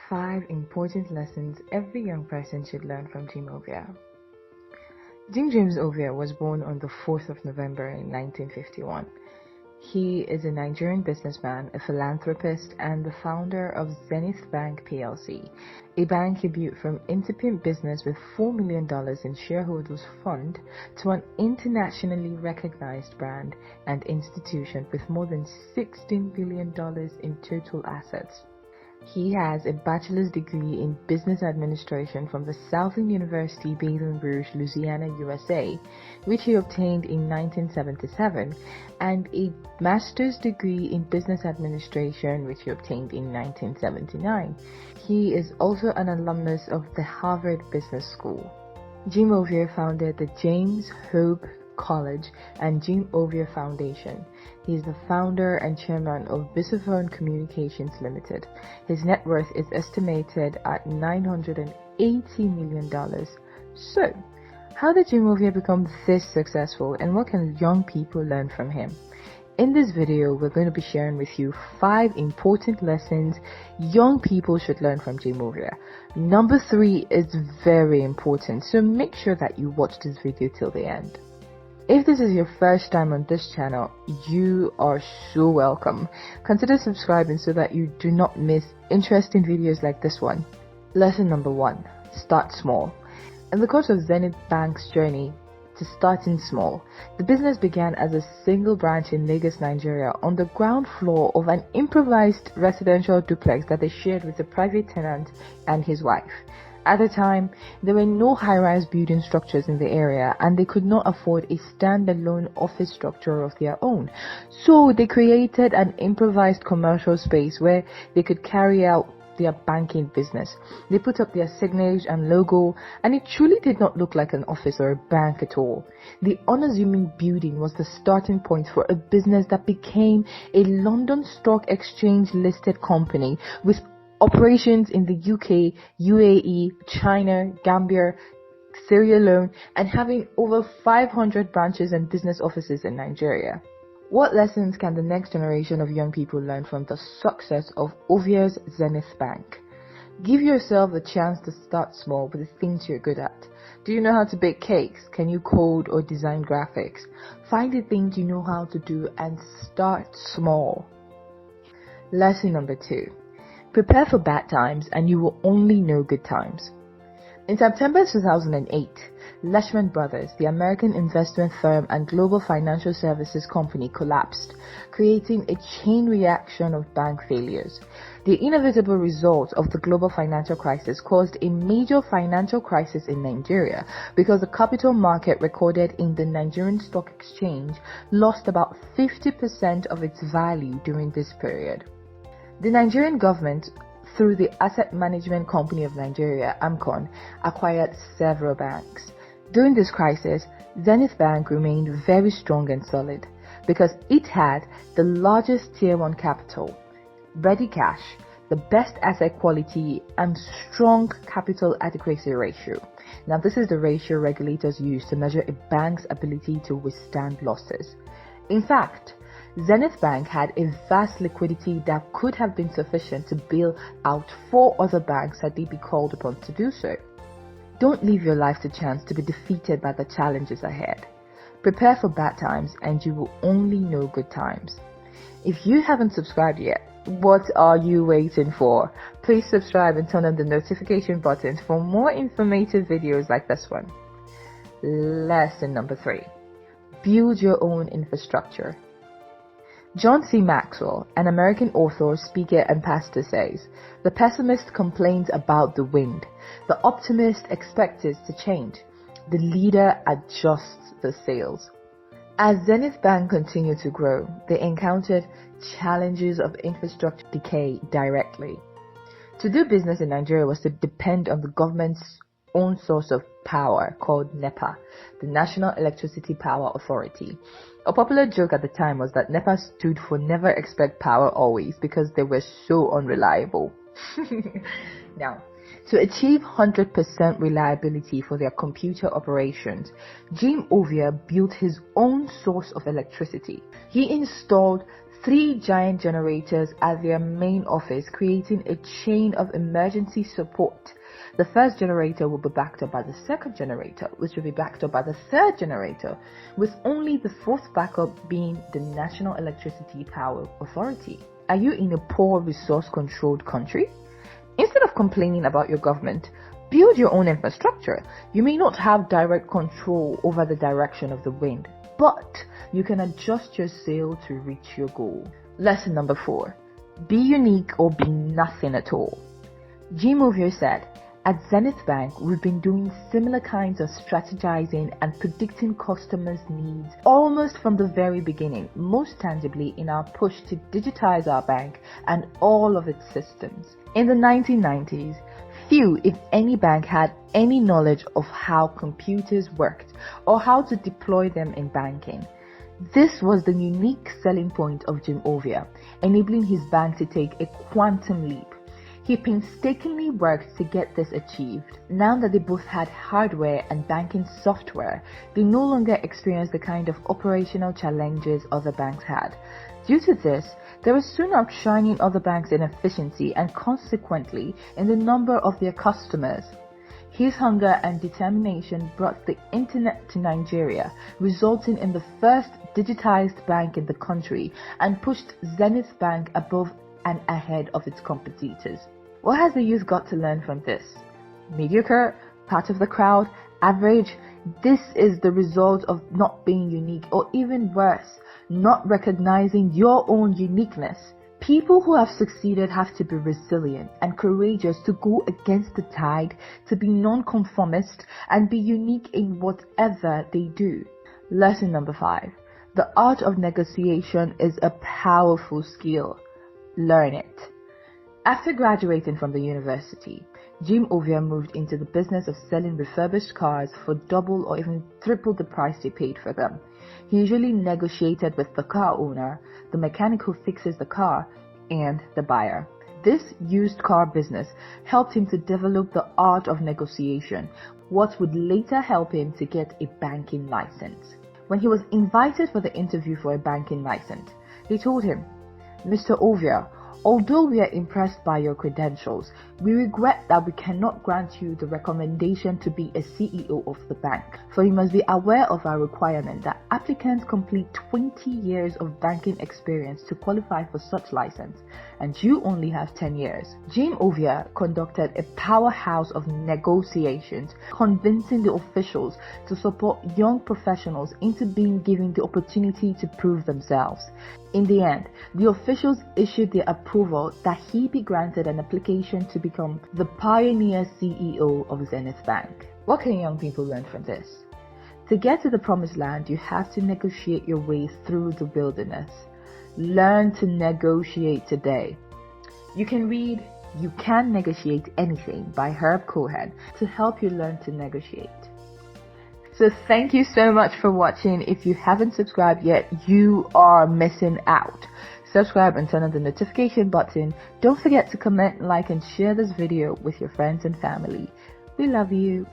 5 important lessons every young person should learn from Jim Ovia. Jim James Ovia was born on the 4th of November in 1951. He is a Nigerian businessman, a philanthropist, and the founder of Zenith Bank PLC, a bank he built from incipient business with $4 million in shareholders' fund to an internationally recognized brand and institution with more than $16 billion in total assets. He has a bachelor's degree in business administration from the Southern University Baton Rouge, Louisiana, USA, which he obtained in 1977, and a master's degree in business administration, which he obtained in 1979. He is also an alumnus of the Harvard Business School. Jim Ovia founded the James Hope College and Jim Ovia Foundation. He is the founder and chairman of Bisophone Communications Limited. His net worth is estimated at $980 million. So, how did Jim Ovia become this successful, and what can young people learn from him? In this video, we're going to be sharing with you 5 important lessons young people should learn from Jim Ovia. Number 3 is very important, so make sure that you watch this video till the end. If this is your first time on this channel, you are so welcome. Consider subscribing so that you do not miss interesting videos like this one. Lesson number 1. Start small. In the course of Zenith Bank's journey to starting small, the business began as a single branch in Lagos, Nigeria, on the ground floor of an improvised residential duplex that they shared with a private tenant and his wife. At the time, there were no high-rise building structures in the area, and they could not afford a standalone office structure of their own. So they created an improvised commercial space where they could carry out their banking business. They put up their signage and logo, and it truly did not look like an office or a bank at all. The unassuming building was the starting point for a business that became a London Stock Exchange listed company with operations in the UK, UAE, China, Gambia, Sierra Leone, and having over 500 branches and business offices in Nigeria. What lessons can the next generation of young people learn from the success of Ovia's Zenith Bank? Give yourself the chance to start small with the things you're good at. Do you know how to bake cakes? Can you code or design graphics? Find the things you know how to do and start small. Lesson number 2. Prepare for bad times and you will only know good times. In September 2008, Lehman Brothers, the American investment firm and global financial services company, collapsed, creating a chain reaction of bank failures. The inevitable result of the global financial crisis caused a major financial crisis in Nigeria because the capital market recorded in the Nigerian Stock Exchange lost about 50% of its value during this period. The Nigerian government, through the Asset Management Company of Nigeria, AMCON, acquired several banks. During this crisis, Zenith Bank remained very strong and solid because it had the largest Tier 1 capital, ready cash, the best asset quality, and strong capital adequacy ratio. Now, this is the ratio regulators use to measure a bank's ability to withstand losses. In fact, Zenith Bank had a vast liquidity that could have been sufficient to bail out 4 other banks had they been called upon to do so. Don't leave your life to chance to be defeated by the challenges ahead. Prepare for bad times and you will only know good times. If you haven't subscribed yet, what are you waiting for? Please subscribe and turn on the notification buttons for more informative videos like this one. Lesson number 3. Build your own infrastructure. John C. Maxwell, an American author, speaker, and pastor, says, "The pessimist complains about the wind. The optimist expects it to change. The leader adjusts the sails." As Zenith Bank continued to grow, they encountered challenges of infrastructure decay directly. To do business in Nigeria was to depend on the government's own source of power called NEPA, the National Electricity Power Authority. A popular joke at the time was that NEPA stood for Never Expect Power Always because they were so unreliable. Now, to achieve 100% reliability for their computer operations, Jim Ovia built his own source of electricity. He installed 3 giant generators at their main office, creating a chain of emergency support. The first generator will be backed up by the second generator, which will be backed up by the third generator, with only the fourth backup being the National Electricity Power Authority. Are you in a poor resource-controlled country? Instead of complaining about your government, build your own infrastructure. You may not have direct control over the direction of the wind, but you can adjust your sail to reach your goal. Lesson number 4. Be unique or be nothing at all. Jim Ovia said, "At Zenith Bank, we've been doing similar kinds of strategizing and predicting customers' needs almost from the very beginning, most tangibly in our push to digitize our bank and all of its systems. In the 1990s, few, if any, bank had any knowledge of how computers worked or how to deploy them in banking. This was the unique selling point of Jim Ovia, enabling his bank to take a quantum leap. He painstakingly worked to get this achieved. Now that they both had hardware and banking software, they no longer experienced the kind of operational challenges other banks had. Due to this, they were soon outshining other banks in efficiency and consequently in the number of their customers. His hunger and determination brought the internet to Nigeria, resulting in the first digitized bank in the country, and pushed Zenith Bank above and ahead of its competitors. What has the youth got to learn from this? Mediocre? Part of the crowd? Average? This is the result of not being unique, or even worse, not recognizing your own uniqueness. People who have succeeded have to be resilient and courageous to go against the tide, to be non-conformist and be unique in whatever they do. Lesson number 5. The art of negotiation is a powerful skill. Learn it. After graduating from the university, Jim Ovia moved into the business of selling refurbished cars for double or even triple the price they paid for them. He usually negotiated with the car owner, the mechanic who fixes the car, and the buyer. This used car business helped him to develop the art of negotiation, what would later help him to get a banking license. When he was invited for the interview for a banking license, they told him, "Mr. Ovia, although we are impressed by your credentials, we regret that we cannot grant you the recommendation to be a CEO of the bank, for you must be aware of our requirement that applicants complete 20 years of banking experience to qualify for such license, and you only have 10 years. Jim Ovia conducted a powerhouse of negotiations, convincing the officials to support young professionals into being given the opportunity to prove themselves. In the end, the officials issued the approval that he be granted an application to become the pioneer CEO of Zenith Bank." What can young people learn from this? To get to the promised land, you have to negotiate your way through the wilderness. Learn to negotiate today. You can read "You Can Negotiate Anything" by Herb Cohen to help you learn to negotiate. So thank you so much for watching. If you haven't subscribed yet, you are missing out. Subscribe and turn on the notification button. Don't forget to comment, like, and share this video with your friends and family. We love you.